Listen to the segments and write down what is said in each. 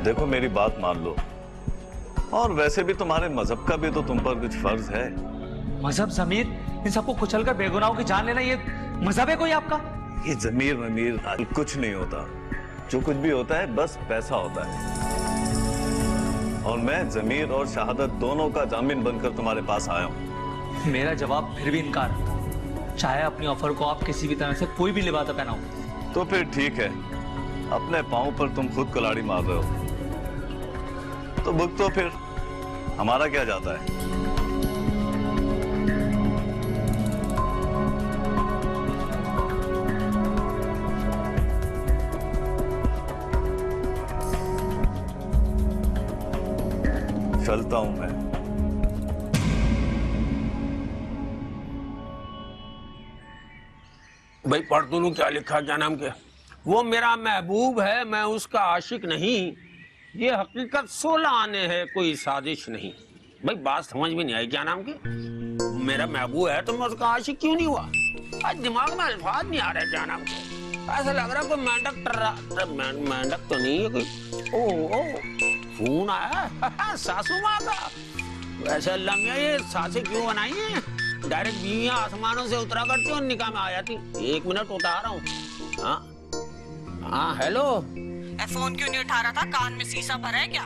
देखो मेरी बात मान लो, और वैसे भी तुम्हारे मजहब का भी तो तुम पर कुछ फर्ज है। मजहब जमीर, इन सबको कुचलकर बेगुनाहों की जान लेना, ये मजहब है कोई आपका? ये जमीर वमीर कुछ नहीं होता। जो कुछ भी होता है बस पैसा होता है। और मैं जमीर और शहादत दोनों का जामिन बनकर तुम्हारे पास आया हूं। मेरा जवाब फिर भी इनकार। चाहे अपनी ऑफर को आप किसी भी तरह से कोई भी लिबादा पहनाओ। तो फिर ठीक है, अपने पांव पर तुम खुद कुल्हाड़ी मार रहे हो तो भुगतो फिर, हमारा क्या जाता है। चलता हूं मैं। भाई पढ़ तो लूं क्या लिखा, क्या नाम के? वो मेरा महबूब है, मैं उसका आशिक नहीं। ये हकीकत 16 आने है, कोई साजिश नहीं। भाई बात समझ में नहीं आई, क्या नाम के? मेरा महबूब है तो मैं उसका आशिक क्यों नहीं हुआ? आज दिमाग में अल्फाज नहीं आ रहे, क्या नाम के? ऐसा लग रहा है कोई मेंढक तो नहीं है कोई। ओ फोन आया सासू माँ का। वैसे अल्लाह मियां ये सासे क्यों बनाई है? डायरेक्ट बीवियां आसमानों से उतरा करती और निकाह में आ जाती। 1 मिनट उठा रहा हूँ। हाँ हेलो। फोन क्यों नहीं उठा रहा था? कान में शीशा भरा है क्या?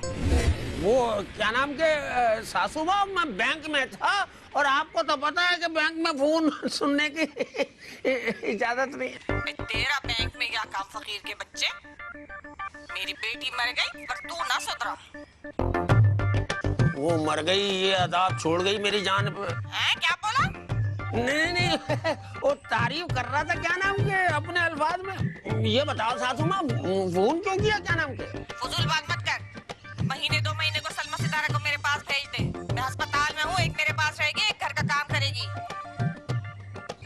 वो क्या नाम के सासू माँ, मैं बैंक में था और आपको तो पता है कि बैंक में फोन सुनने की इजाजत नहीं है। तेरा बैंक में क्या काम फकीर के बच्चे? मेरी बेटी मर गई पर तू ना सुधरा। वो मर गई, ये अदाब छोड़ गई मेरी जान पे। हैं क्या बोला? नहीं वो तारीफ कर रहा था, क्या नाम के, अपने अल्फाज में। ये बताओ सासू माँ, फोन क्यों किया, क्या नाम के? फजूल बात मत कर। महीने 2 महीने को सलमा सितारा को मेरे पास भेज दे। मैं अस्पताल में हूँ, एक मेरे पास रहेगी, एक घर का काम करेगी।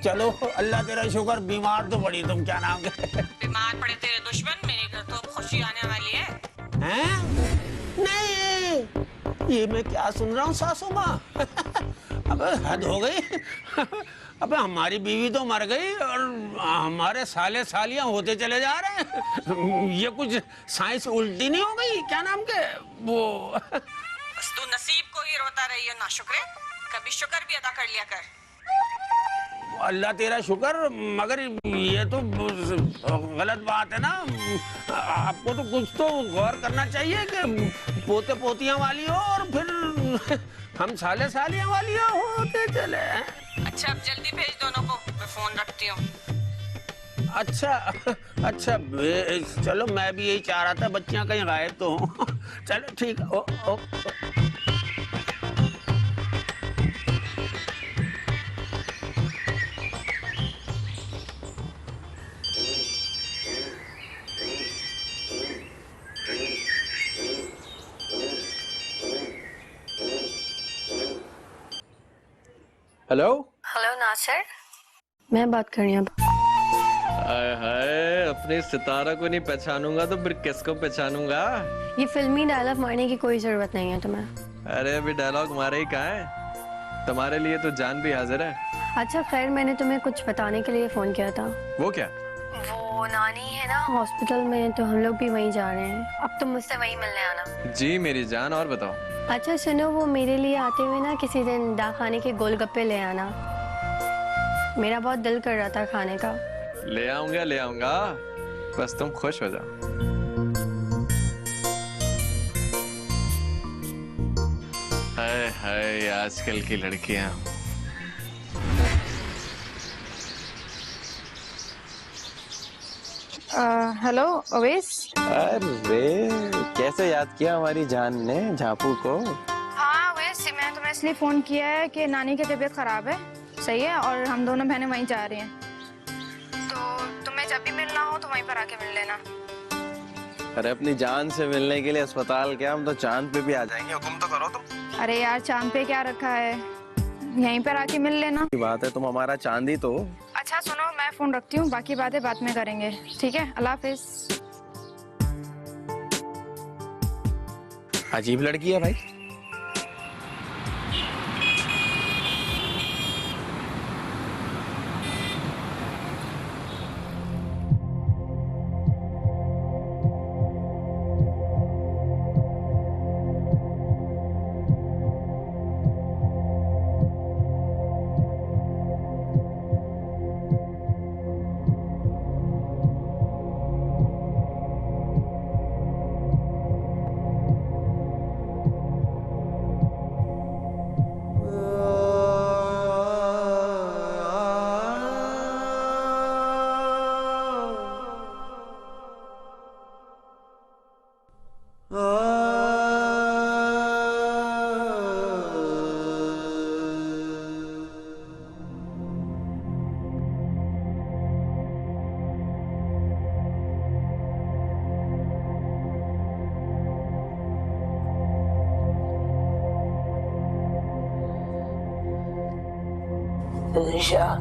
चलो अल्लाह तेरा शुक्र, बीमार तो पड़ी तुम, क्या नाम के? बीमार पड़े तेरे दुश्मन, मेरे घर तो खुशी आने वाली है। हैं? नहीं, ये मैं क्या सुन रहा हूँ सासू माँ? अबे हद हो गई। अबे हमारी बीवी तो मर गई और हमारे साले सालियां होते चले जा रहे हैं। ये कुछ साइंस उल्टी नहीं हो गई, क्या नाम के वो? बस तू नसीब को ही रोता रही है नाशुक्रे। कभी शुक्र भी अदा कर लिया कर। अल्लाह तेरा शुक्र, मगर ये तो गलत बात है ना। आपको तो कुछ तो गौर करना चाहिए कि पोते पोतियां वाली हो और फिर हम साले सालियां वाली होते चले। अच्छा अब जल्दी भेज दोनों को, मैं फोन रखती हूँ। अच्छा चलो, मैं भी यही चाह रहा था, बच्चियां कहीं गायब तो हो। चलो ठीक है। ओ। हेलो नासिर, मैं बात कर रही हूँ। हाय, अपने सितारा को नहीं पहचानूंगा तो फिर किसको पहचानूंगा? ये फिल्मी डायलॉग मारने की कोई जरूरत नहीं है तुम्हें। अरे अभी डायलॉग मारे ही कहाँ है? तुम्हारे लिए तो जान भी हाजिर है। अच्छा खैर, मैंने तुम्हें कुछ बताने के लिए फोन किया था। वो क्या? वो नानी है ना हॉस्पिटल में, तो हम लोग भी वहीं जा रहे हैं। अब तुम मुझसे वहीं मिलने आना। जी मेरी जान, और बताओ। अच्छा सुनो, वो मेरे लिए आते हुए ना किसी दिन डाखाने के गोलगप्पे ले आना। मेरा बहुत दिल कर रहा था खाने का। ले आऊंगा, बस तुम खुश हो जाओ। हाय हाय, आजकल की लड़कियां। हेलो अवेश। अरे कैसे याद किया हमारी जान ने झापू को? हाँ अवेश, मैं तुम्हें इसलिए फोन किया है कि नानी की तबीयत खराब है, सही है, और हम दोनों बहनें वहीं जा रही हैं। तो तुम्हें जब भी मिलना हो तो वहीं पर आके मिल लेना। अरे अपनी जान से मिलने के लिए अस्पताल क्या, हम तो चांद पे भी आ जाएंगे, हुक्म तो करो तुम। अरे यार चांद पे क्या रखा है, यहीं पर आके मिल लेना। बात है, तुम हमारा चांद ही तो। अच्छा सुनो, मैं फोन रखती हूँ, बाकी बातें बाद में करेंगे, ठीक है? अल्लाह हाफिज। अजीब लड़की है भाई। ईशान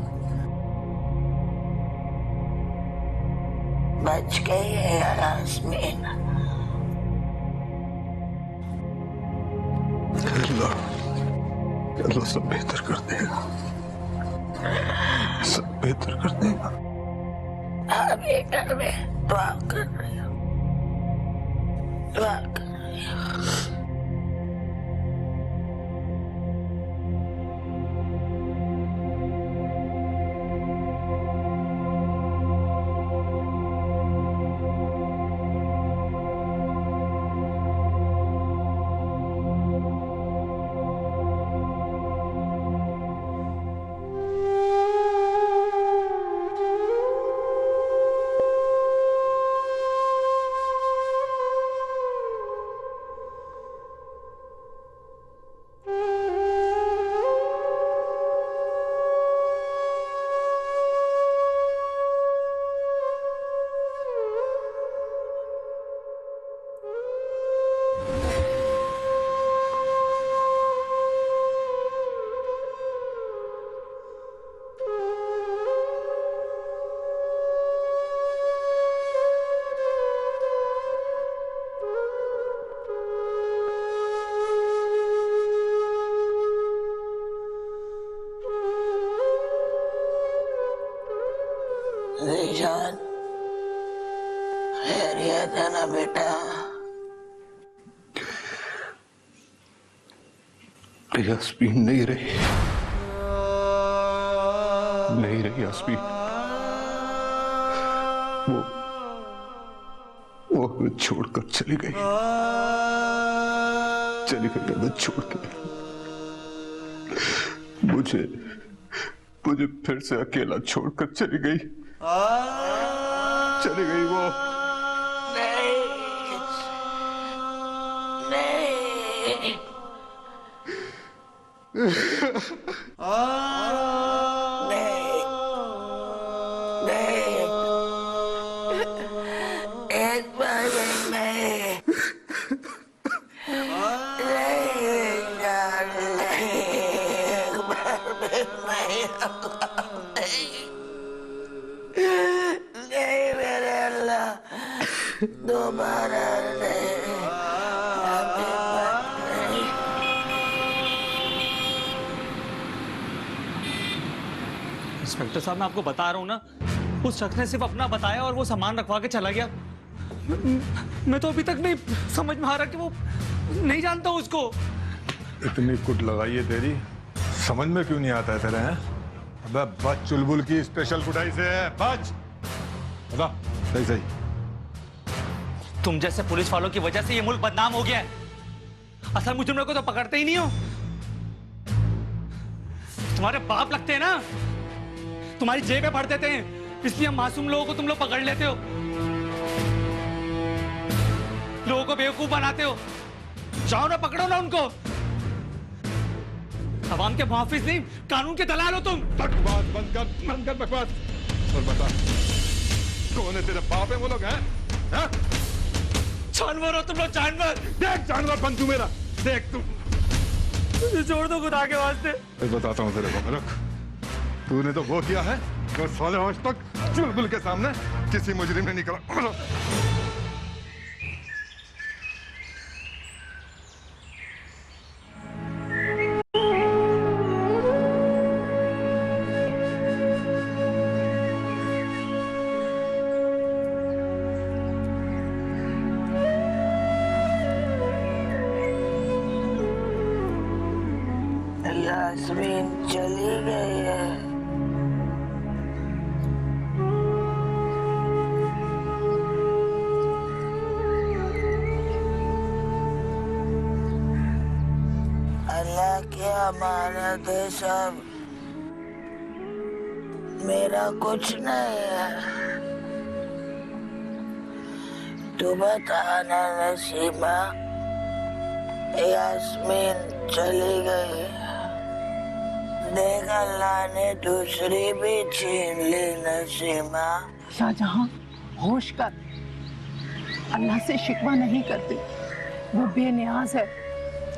बच गई है यास्मीन। अल्लाह सब बेहतर कर देगा, सब बेहतर कर देगा। अभी घर में दुआ कर रही हूँ, दुआ कर रही हूँ। ईशान खैरियत है ना बेटा? यास्मीन नहीं रही, नहीं रही यास्मीन। वो हमें छोड़कर चली गई, चली गई हमें छोड़ के। मुझे फिर से अकेला छोड़कर चली गई, चली गई वो। नहीं, नहीं, नहीं, एक बार नहीं, नहीं मेरे अल्लाह, दोबारा नहीं। इंस्पेक्टर साहब, मैं आपको बता रहा हूँ ना, उस शख्स ने सिर्फ अपना बताया और वो सामान रखवा के चला गया। मैं तो अभी तक नहीं समझ में आ रहा कि वो नहीं जानता उसको। इतनी कुट लगाई है तेरी, समझ में क्यों नहीं आता है तेरे? हैं? अबे बच, चुलबुल की स्पेशल कुटाई से है, बच। बता सही सही। तुम जैसे पुलिस वालों की वजह से ये मुल्क बदनाम हो गया है। असल मुजरिमों को तो पकड़ते ही नहीं हो। तुम्हारे बाप लगते हैं ना, तुम्हारी जेबें भर देते हैं, इसलिए मासूम लोगों को तुम लोग पकड़ लेते हो, लोगों को बेवकूफ बनाते हो। जाओ ना, पकड़ो ना उनको। अवाम के मुहाफिज नहीं, कानून के दलाल हो तुम। बकवास बंद कर बकवास। और बता, कौन है तेरे बाप है वो लोग? हैं? जानवर हो तुम लोग, जानवर। देख जानवर बन तू मेरा, देख तू। मुझे छोड़ दो खुदा के वास्ते। मैं बताता हूँ तेरे को, रुक। तूने तो वो किया है जो साले आज तक चुलबुल के सामने किसी मुजरिम ने नहीं करा। यास्मीन चली गई है। अल्लाह की अमानत है सब, मेरा कुछ नहीं है। तू बताना नसीमा, यास्मीन चली गई, देख अल्लाह ने दूसरी भी छीन ली नसीमा। शाहजहां होश कर, अल्लाह से शिकवा नहीं करती, वो बेनियाज है,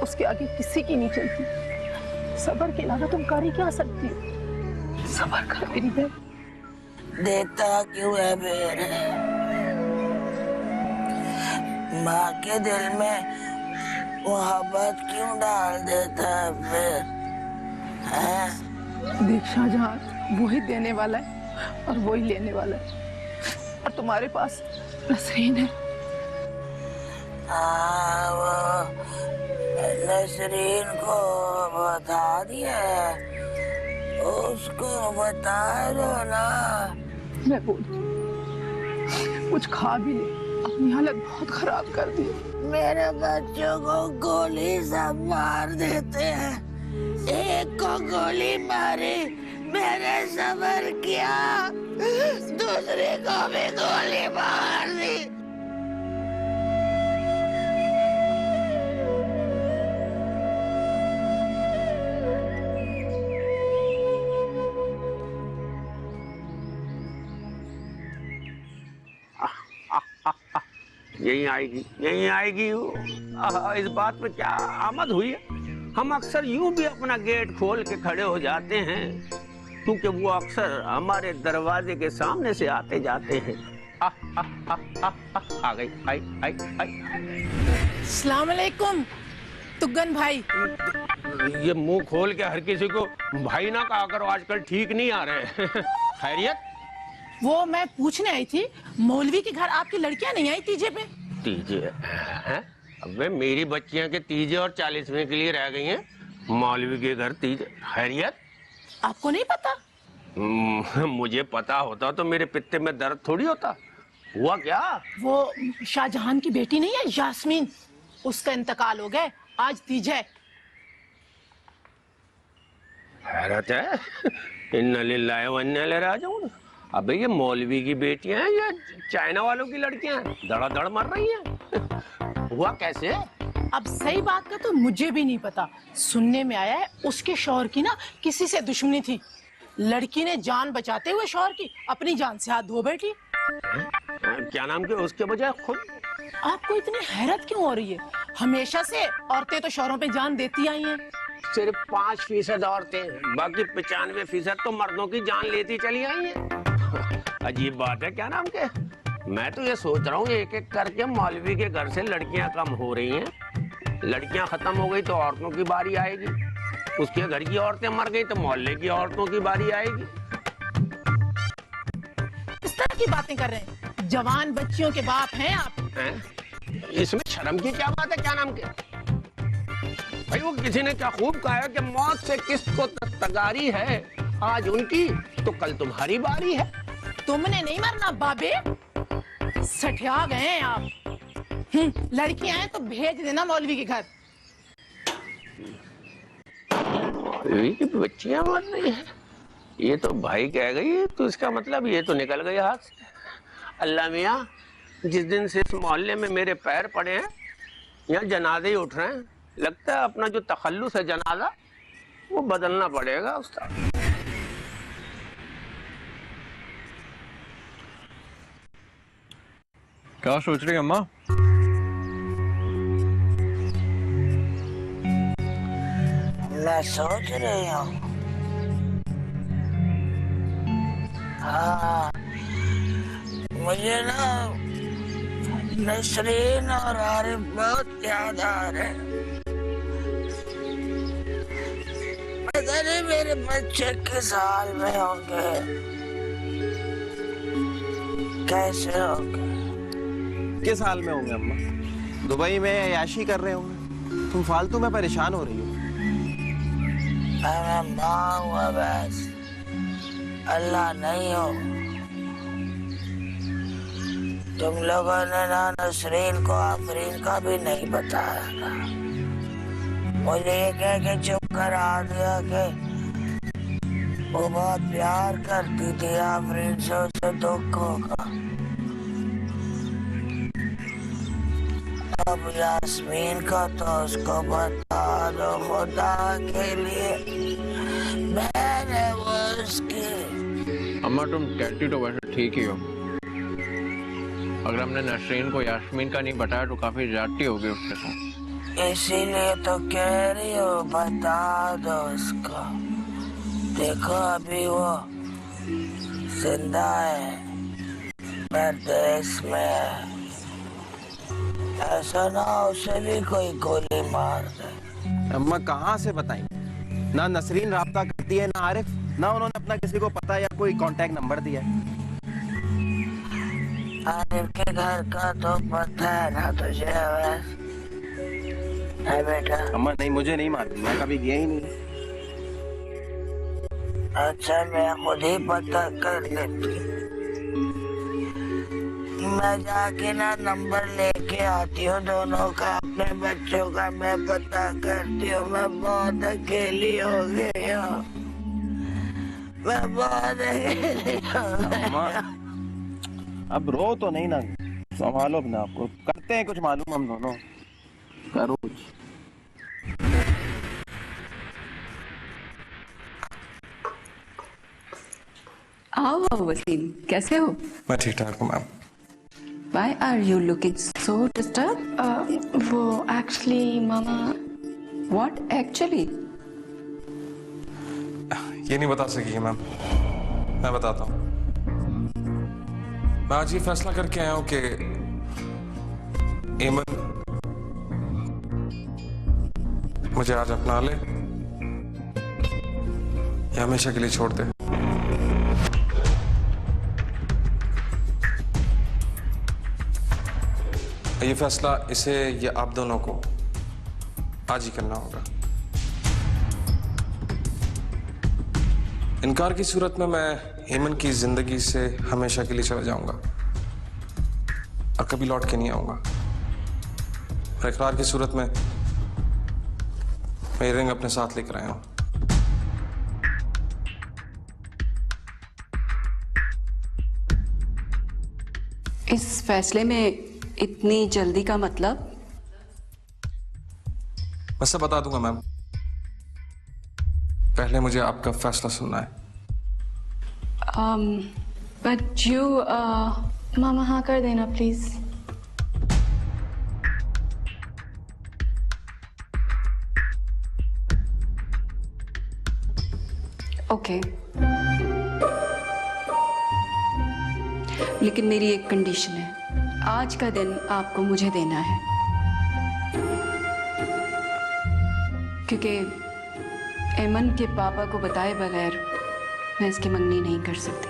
उसके आगे किसी की नहीं चलती। सब्र के अलावा तुम कर ही क्या सकती हो? सबर कर मेरी बहन। देता क्यों है फिर? माँ के दिल में मोहब्बत क्यों डाल देता है फिर? हैं? देख शाहजहां, वो ही देने वाला है और वो ही लेने वाला है, और तुम्हारे पास नसरीन है। हाँ, वो नसरीन को बता दिया है, उसको बता दो ना। मैं बोली कुछ खा भी ले, अपनी हालत बहुत खराब कर दी। मेरे बच्चों को गोली सब मार देते हैं, एक को गोली मारी मैंने सबर किया, दूसरे को भी गोली मार दी। यही आएगी वो। इस बात पे क्या आमद हुई है? हम अक्सर यूं भी अपना गेट खोल के खड़े हो जाते हैं, क्योंकि वो अक्सर हमारे दरवाजे के सामने से आते जाते हैं। आ गई, आई। अस्सलाम वालेकुम तुगन भाई। ये मुंह खोल के हर किसी को भाई ना कहा करो, आजकल ठीक नहीं आ रहे। खैरियत? वो मैं पूछने आई थी, मौलवी के घर आपकी लड़कियां नहीं आई तीजे पे? तीजे? अबे मेरी बच्चियां के तीजे और 40वें के लिए रह गई हैं, मौलवी के घर तीजे? खैरियत? आपको नहीं पता? मुझे पता होता तो मेरे पित्ते में दर्द थोड़ी होता। हुआ क्या? वो शाहजहां की बेटी नहीं है यास्मीन, उसका इंतकाल हो गया, आज तीज है। हैरत है, इन्ना लिल्लाहि व इन्ना इलैहि राजिऊन। अबे ये मौलवी की बेटियां हैं या चाइना वालों की लड़कियां हैं? धड़ाधड़ मर रही हैं। हुआ कैसे? अब सही बात का तो मुझे भी नहीं पता, सुनने में आया है उसके शौहर की ना किसी से दुश्मनी थी, लड़की ने जान बचाते हुए शौहर की अपनी जान से हाथ धो बैठी। क्या नाम के उसके बजाय खुद? आपको इतनी हैरत क्यों हो रही है? हमेशा से औरतें तो शौहरों पे जान देती आई हैं। सिर्फ 5% औरतें, बाकी 95% तो मर्दों की जान लेती चली आई हैं। अजीब बात है। क्या नाम के? मैं तो ये सोच रहा हूँ एक एक करके मौलवी के घर से लड़कियां कम हो रही हैं। लड़कियां खत्म हो गई तो औरतों की बारी आएगी, उसके घर की औरतें मर गई तो मोहल्ले की औरतों की बारी आएगी। इस तरह की बातें कर रहे हैं? जवान बच्चियों के बाप हैं आप? इसमें शर्म की क्या बात है? क्या नाम के भाई, वो किसी ने क्या खूब कहा है कि मौत से किसको तगारी है, आज उनकी तो कल तुम्हारी बारी है। तुमने नहीं मरना बाबे, सठिया गए हैं आप। लड़कियां हैं तो भेज देना मौलवी के घर। मौलवी की बच्चियां मर रही है, ये तो भाई कह गई, तो इसका मतलब ये तो निकल गई हाथ से। अल्लाह मियाँ, जिस दिन से इस मोहल्ले में मेरे पैर पड़े हैं, यहाँ जनाजे ही उठ रहे हैं। लगता है अपना जो तखल्लुस है जनाजा, वो बदलना पड़ेगा उसका। क्या सोच रही अम्मा? मैं सोच रही हूँ, हाँ, मुझे ना नसरीन और आरिफ बहुत याद आ रहे हैं। पता नहीं मेरे बच्चे किस हाल में होंगे, कैसे होंगे। किस हाल में होंगे अम्मा? दुबई में अय्याशी कर रहे होंगे। तुम फालतू में परेशान हो रही हो। मैं माँ हूँ बस, अल्लाह नहीं हो। तुम लोगों ने ना नसरीन को आफरीन का भी नहीं बताया, मुझे ये कह के चुप करा दिया कि वो बहुत प्यार करती थी आफरीन से, उसे दुख होगा। अब यास्मीन का तो उसको बता दो खुदा के लिए, मैंने वो उसकी। अम्मा तुम कहती तो वैसे ठीक ही हो, अगर हमने नसरीन को यास्मीन का नहीं बताया तो काफी ज्यादती होगी उसके साथ। इसीलिए तो कह रही हो बता दो उसको। देखो अभी वो जिंदा है, देश में है, ऐसा ना उसे भी कोई गोली मार दे। अम्मा कहाँ से बताएं? ना नसरीन राब्ता करती है, ना आरिफ, ना उन्होंने अपना किसी को पता या कोई कांटेक्ट नंबर दिया है। आरिफ के घर का तो पता है ना तुझे? है बेटा? अम्मा नहीं, मुझे नहीं मालूम, मैं कभी गया ही नहीं। अच्छा मैं खुद ही पता कर लेती। मैं जाके ना नंबर लेके आती हूँ दोनों का, अपने बच्चों का मैं पता करती हूँ। मैं बहुत अकेली हो गई हूँ, मैं बहुत अकेली हो गई। अब रो तो नहीं ना, संभालो अपने आप को, करते हैं कुछ मालूम हम दोनों, करो कुछ। आओ आओ वसीम, कैसे हो? मैं ठीक ठाक हूँ ma'am. Why are you looking so disturbed? वो एक्चुअली मामा। What actually? ये नहीं बता सकी मैम, मैं बताता हूँ। मैं आज ये फैसला करके आया हूँ कि एमन मुझे आज अपना ले या हमेशा के लिए छोड़ दे। ये फैसला इसे या आप दोनों को आज ही करना होगा। इनकार की सूरत में मैं हेमन की जिंदगी से हमेशा के लिए चला जाऊंगा और कभी लौट के नहीं आऊंगा। और इकरार की सूरत में मैं रिंग अपने साथ लेकर आया हूं। इस फैसले में इतनी जल्दी का मतलब? मैं सब बता दूंगा मैम, पहले मुझे आपका फैसला सुनना है। बट यू मामा हाँ कर देना प्लीज। ओके, लेकिन मेरी एक कंडीशन है। आज का दिन आपको मुझे देना है, क्योंकि एमन के पापा को बताए बगैर मैं इसकी मंगनी नहीं कर सकती।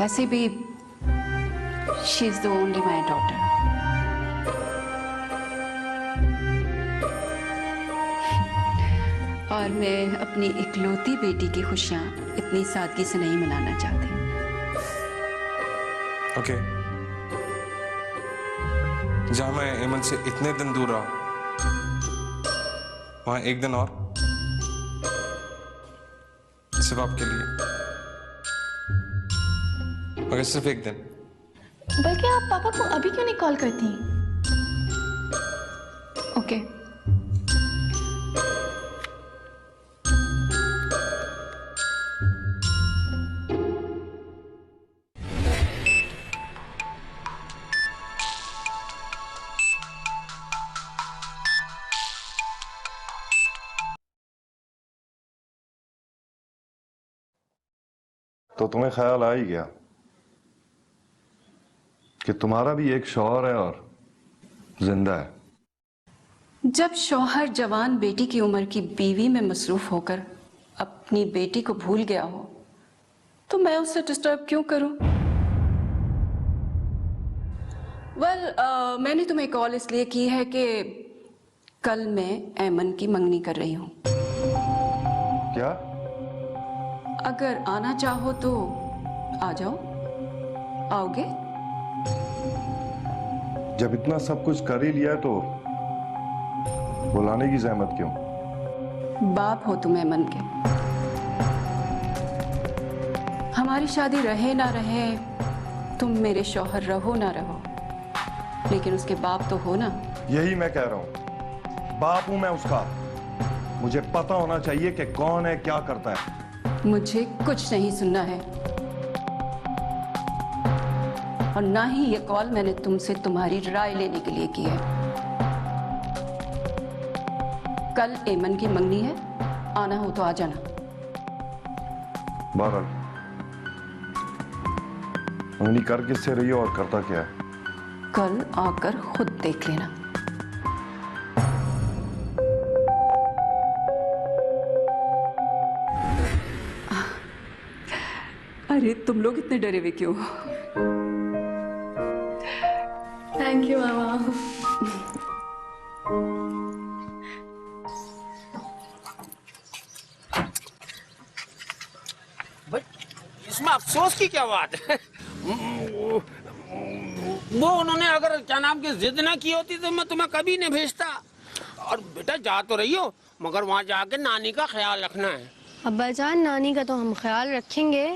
वैसे भी she is the only my daughter. और मैं अपनी इकलौती बेटी की खुशियां इतनी सादगी से नहीं मनाना चाहती। ओके, जहां मैं एमन से इतने दिन दूर रहा, वहां एक दिन और सिर्फ आपके लिए, मगर सिर्फ एक दिन। बल्कि आप पापा को अभी क्यों नहीं कॉल करती? ओके। तो तुम्हें ख्याल आ ही गया कि तुम्हारा भी एक शौहर है और जिंदा है। जब शौहर जवान बेटी की उम्र की बीवी में मसरूफ होकर अपनी बेटी को भूल गया हो, तो मैं उससे डिस्टर्ब क्यों करूं? मैंने तुम्हें कॉल इसलिए की है कि कल मैं एमन की मंगनी कर रही हूं। क्या? अगर आना चाहो तो आ जाओ। आओगे? जब इतना सब कुछ कर ही लिया तो बुलाने की जहमत क्यों? बाप हो तुम एमन के। हमारी शादी रहे ना रहे, तुम मेरे शौहर रहो ना रहो, लेकिन उसके बाप तो हो ना। यही मैं कह रहा हूं, बाप हूं मैं उसका। मुझे पता होना चाहिए कि कौन है, क्या करता है। मुझे कुछ नहीं सुनना है, और ना ही ये कॉल मैंने तुमसे तुम्हारी राय लेने के लिए की है। कल एमन की मंगनी है, आना हो तो आ जाना। बहरहाल मंगनी कर किससे रही है और करता क्या है? कल आकर खुद देख लेना। अरे तुम लोग इतने डरे हुए क्यों? थैंक यू मामा। भाई इसमें अफसोस की क्या बात है? वो उन्होंने अगर क्या नाम की जिद ना की होती तो मैं तुम्हें कभी नहीं भेजता। और बेटा जा तो रही हो मगर वहाँ जाके नानी का ख्याल रखना है। अब्बा जान, नानी का तो हम ख्याल रखेंगे,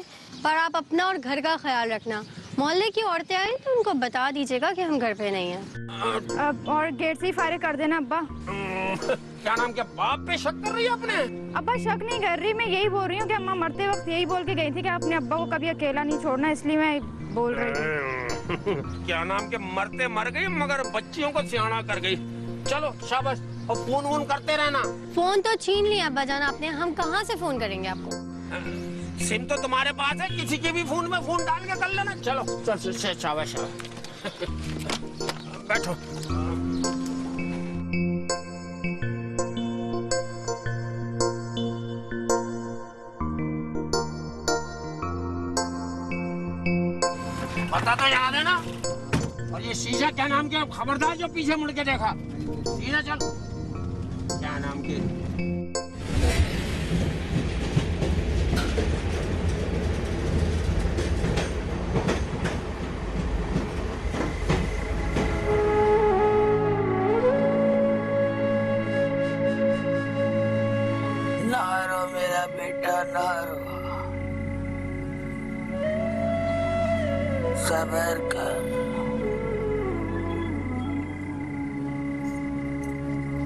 पर आप अपना और घर का ख्याल रखना। मोहल्ले की औरतें आई तो उनको बता दीजिएगा कि हम घर पे नहीं हैं। अब और गेट से ही फायरिंग कर देना अब्बा। क्या नाम के बाप पे शक कर रही है अपने? अब्बा शक नहीं कर रही, मैं यही बोल रही हूँ कि अम्मा मरते वक्त यही बोल के गई थी कि अपने अब्बा को कभी अकेला नहीं छोड़ना, इसलिए मैं बोल रही थी। क्या नाम के मरते मर गई मगर बच्चियों को सियाना कर गई। चलो शाबाश, और फोन वोन करते रहना। फोन तो छीन लिया अब्बा जान आपने, हम कहाँ से फोन करेंगे आपको? सिम तो तुम्हारे पास है, किसी के भी फोन में फोन डाल के कर लेना। चलो चल शाबाश बैठो। बता तो याद है ना? और ये शीशा क्या नाम के, खबरदार जो पीछे मुड़ के देखा। सीधा चल। क्या नाम के ना रो मेरा बेटा, ना रो, सब्र कर।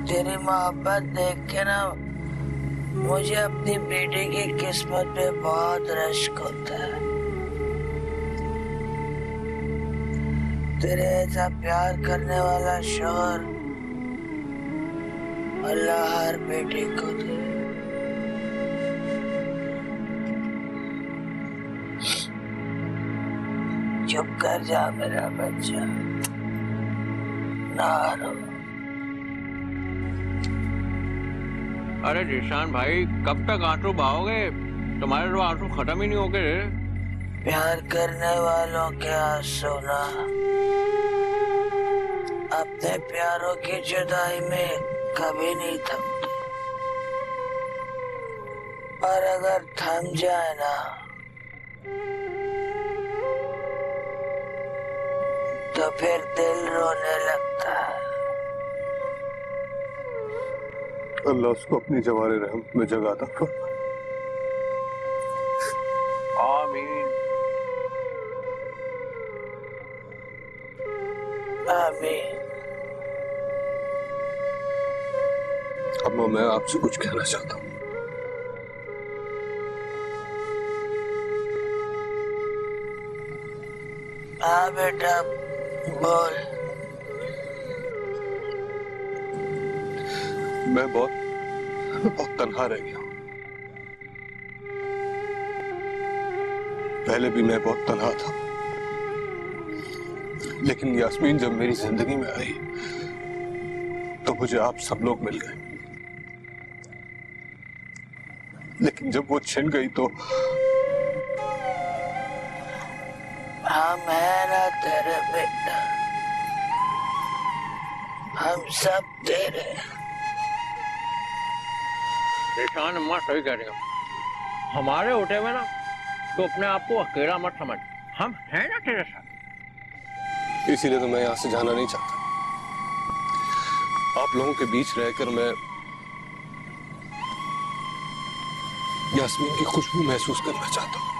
तेरी मोहब्बत देख के ना मुझे अपनी बेटी की किस्मत पे बहुत रश्क होता है। तेरे ऐसा प्यार करने वाला शौहर अल्लाह हर बेटी को दे। चुप कर जा मेरा बच्चा, ना रो। अरे जिशान भाई, कब तक आंसू बहाओगे? तुम्हारे तो आंसू खत्म ही नहीं हो गए। प्यार करने वालों के आंसू ना अपने प्यारों की जुदाई में कभी नहीं थमते, और अगर थम जाए ना तो फिर दिल रोने लगता है। अल्लाह उसको अपनी जवारे रहम में जगाता कर। आमीन आमीन। अम्मा मैं आपसे कुछ कहना चाहता हूँ। हाँ बेटा बोल। मैं बहुत तन्हा रह गया हूँ। पहले भी मैं बहुत तन्हा था, लेकिन यास्मीन जब मेरी जिंदगी में आई तो मुझे आप सब लोग मिल गए। लेकिन जब वो छिन गई तो हम है ना तेरे बेटा, हम सब तेरे। जिशान अम्मा सही कह रही हो। हमारे उठे हुए ना तो अपने आप को अकेला मत समझ, हम हैं ना तेरे साथ। इसीलिए तो मैं यहाँ से जाना नहीं चाहता। आप लोगों के बीच रहकर मैं यास्मीन की खुशबू महसूस करना चाहता हूँ।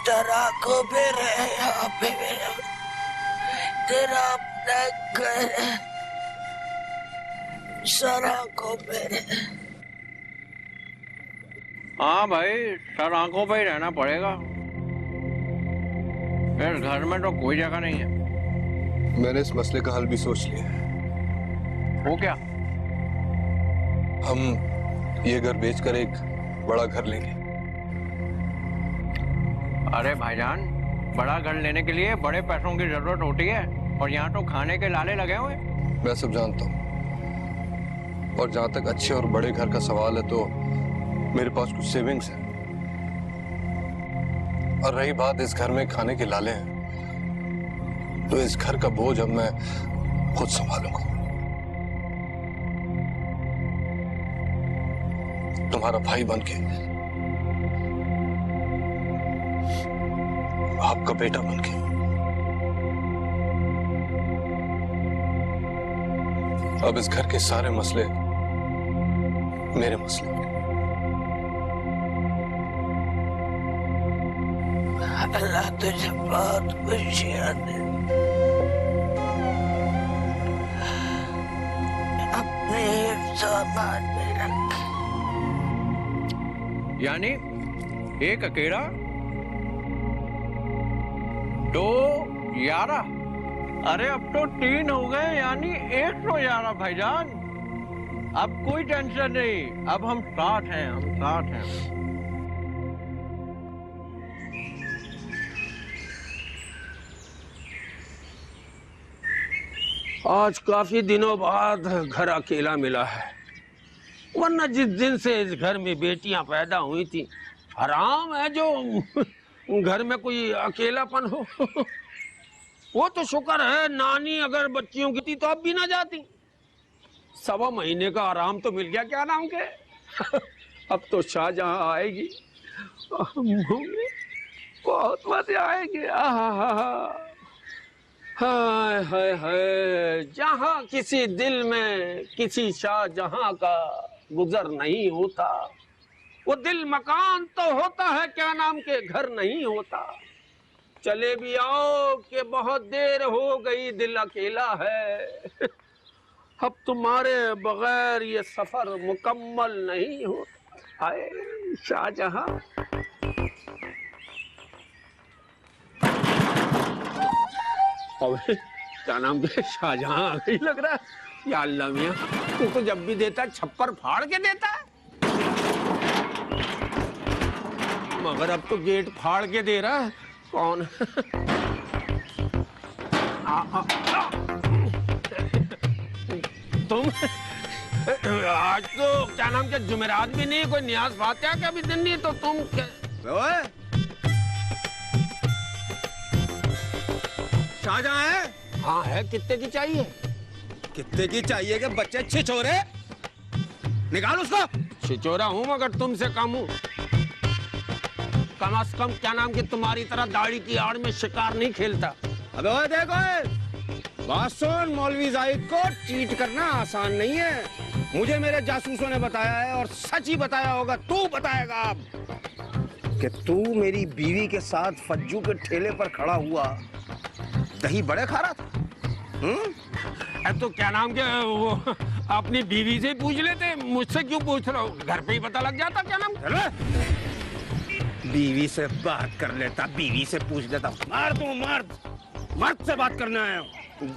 तेरा को भी रहे यहाँ पे, तेरा अपना घर है, सरा को मेरे। हाँ भाई, सर आंखों पे ही रहना पड़ेगा। इस घर में तो कोई जगह नहीं है। मैंने इस मसले का हल भी सोच लिया है। वो क्या? हम ये घर बेचकर एक बड़ा घर लेंगे। अरे भाईजान, बड़ा घर लेने के लिए बड़े पैसों की जरूरत होती है, और यहाँ तो खाने के लाले लगे हुए। मैं सब जानता हूँ, और जहां तक अच्छे और बड़े घर का सवाल है तो मेरे पास कुछ सेविंग्स है। और रही बात इस घर में खाने के लाले हैं, तो इस घर का बोझ अब मैं खुद संभालूंगा। तुम्हारा भाई बनके, आपका बेटा बनके। अब इस घर के सारे मसले मेरे मसले। अल्लाह तुझे बहुत खुशियां दे। अपने हिफ्ज़-ओ-अमान में रख। यानी एक अकेला 2 11। अरे अब तो 3 हो गए, यानी 111 भाईजान। अब कोई टेंशन नहीं, अब हम साथ हैं, हम साथ हैं। आज काफी दिनों बाद घर अकेला मिला है, वरना जिस दिन से इस घर में बेटियां पैदा हुई थी, हराम है जो घर में कोई अकेलापन हो। वो तो शुक्र है, नानी अगर बच्चियों की थी तो अब भी ना जाती। 1.25 महीने का आराम तो मिल गया, क्या नाम के। अब तो शाहजहां आएगी, बहुत मजे आएंगे। हाय हाय हाय, जहां किसी दिल में किसी शाहजहां का गुजर नहीं होता, वो दिल मकान तो होता है, क्या नाम के घर नहीं होता। चले भी आओ कि बहुत देर हो गई, दिल अकेला है। अब तुम्हारे बगैर ये सफर मुकम्मल नहीं होता। हाय शाहजहां। अबे क्या नाम के शाहजहां आ गई लग रहा है। या अल्लाह मियां, तू तो जब भी देता है छप्पर फाड़ के देता है, मगर अब तो गेट फाड़ के दे रहा है। कौन? तुम आज तो क्या नाम के जुमेरात भी नहीं, कोई न्याज फातिहा का भी दिन नहीं, तो तुम शाहजहां है? हाँ है। कितने की चाहिए? कितने की चाहिए कि बच्चे छिछोरे? निकाल उसको। छिछोरा हूँ मगर तुमसे कम हूँ। कम से कम क्या नाम की तुम्हारी तरह दाढ़ी की आड़ में शिकार नहीं खेलता। अबे ओए देखो, बात सुन, मौलवी जाहिद को चीट करना आसान नहीं है। मुझे मेरे जासूसों ने बताया है, और सच ही बताया होगा, तू बताएगा अब, कि तू मेरी बीवी के साथ फज्जू के ठेले पर खड़ा हुआ दही बड़े खा रहा था। तो क्या नाम के वो अपनी बीवी से पूछ लेते, मुझसे क्यों पूछ रहे हो? घर पे ही पता लग जाता। क्या नाम? बीवी से बात कर लेता, बीवी से पूछ लेता। मर्द हूँ, मर्द से बात करना है।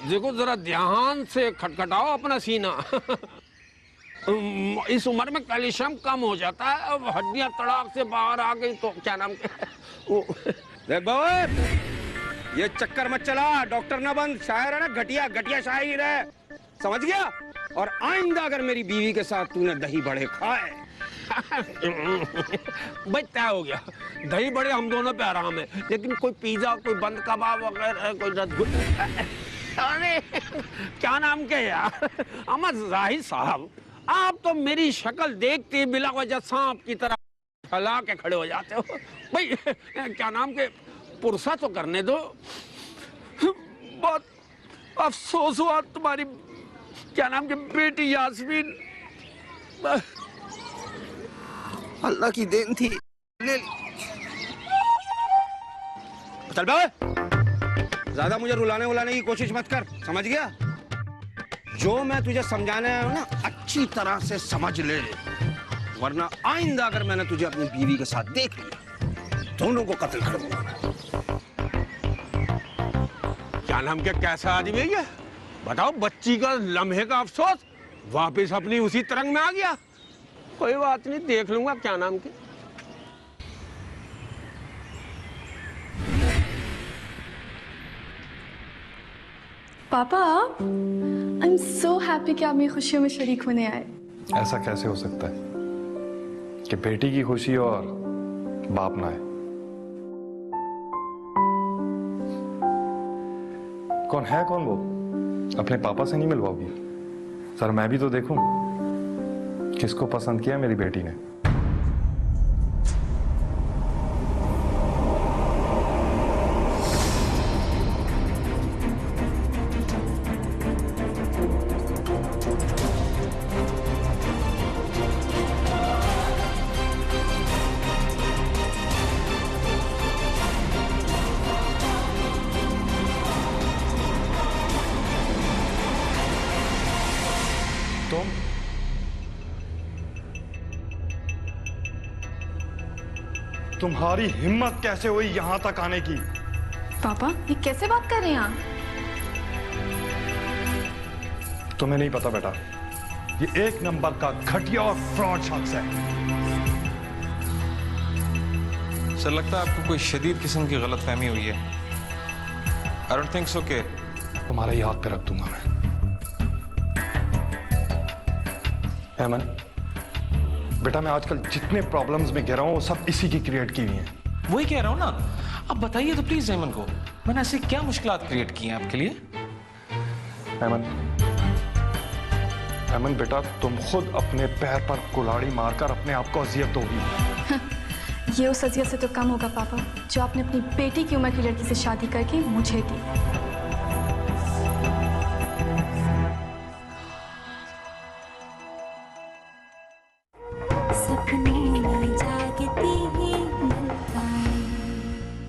देखो जरा ध्यान से खटखटाओ अपना सीना। इस उम्र में कैल्शियम कम हो जाता है, अब हड्डियां तड़ाक से बाहर आ गई तो क्या नाम के देख बाबू, ये चक्कर मत चला, डॉक्टर ना बन, शायर है ना, घटिया घटिया शायर है, समझ गया? और आइंदा अगर मेरी बीवी के साथ तूने दही बड़े खाए भाई तय हो गया, दही बड़े हम दोनों पे आराम है, लेकिन कोई पिज्जा, कोई बंद कबाब वगैरह, कोई रसगुल्ला। अरे क्या नाम के यार, अहमद जाहिद साहब, आप तो मेरी शक्ल देखते बिला वजह सांप की तरह फैला के खड़े हो जाते हो। भाई क्या नाम के पुरसा तो करने दो। बहुत अफसोस हुआ, तुम्हारी क्या नाम के बेटी यास्मीन अल्लाह की देन थी। चल बे, ज्यादा मुझे रुलाने वुलाने की कोशिश मत कर, समझ गया? जो मैं तुझे समझाने आया हूं ना, अच्छी तरह से समझ ले, वरना आइंदा अगर मैंने तुझे अपनी बीवी के साथ देख लिया, दोनों को कत्ल कर दूंगा। क्या नाम के कैसा आदमी है ये? बताओ, बच्ची का लम्हे का अफसोस वापस अपनी उसी तरंग में आ गया। कोई बात नहीं, देख लूंगा क्या नाम के। पापा, आई एम सो हैप्पी कि आप मेरी खुशियों में शरीक होने आए। ऐसा कैसे हो सकता है कि बेटी की खुशी और बाप ना आए? कौन है कौन वो? अपने पापा से नहीं मिलवाओगी? सर मैं भी तो देखूं किसको पसंद किया मेरी बेटी ने। तुम्हारी हिम्मत कैसे हुई यहां तक आने की? पापा, ये कैसे बात कर रहे हैं आप? तुम्हें नहीं पता बेटा, ये एक नंबर का घटिया और फ्रॉड शख्स है। सर लगता है आपको कोई शदीद किस्म की गलतफहमी हुई है। आई डोंट थिंक सो के तुम्हारे याद पे रख दूंगा मैं। हेमन बेटा, मैं आजकल जितने प्रॉब्लम्स में गिरा हूं वो सब इसी की क्रिएट की हुई हैं। वही कह रहा हूं ना। अब बताइए तो प्लीज हेमन को, मैंने ऐसे क्या मुश्किलात क्रिएट की हैं आपके लिए? हेमन बेटा, तुम खुद अपने पैर पर कुल्हाड़ी मारकर अपने आप को अजियत दोगी। ये उस अजियत से तो कम होगा पापा जो आपने अपनी बेटी की उम्र की लड़की से शादी करके मुझे दी।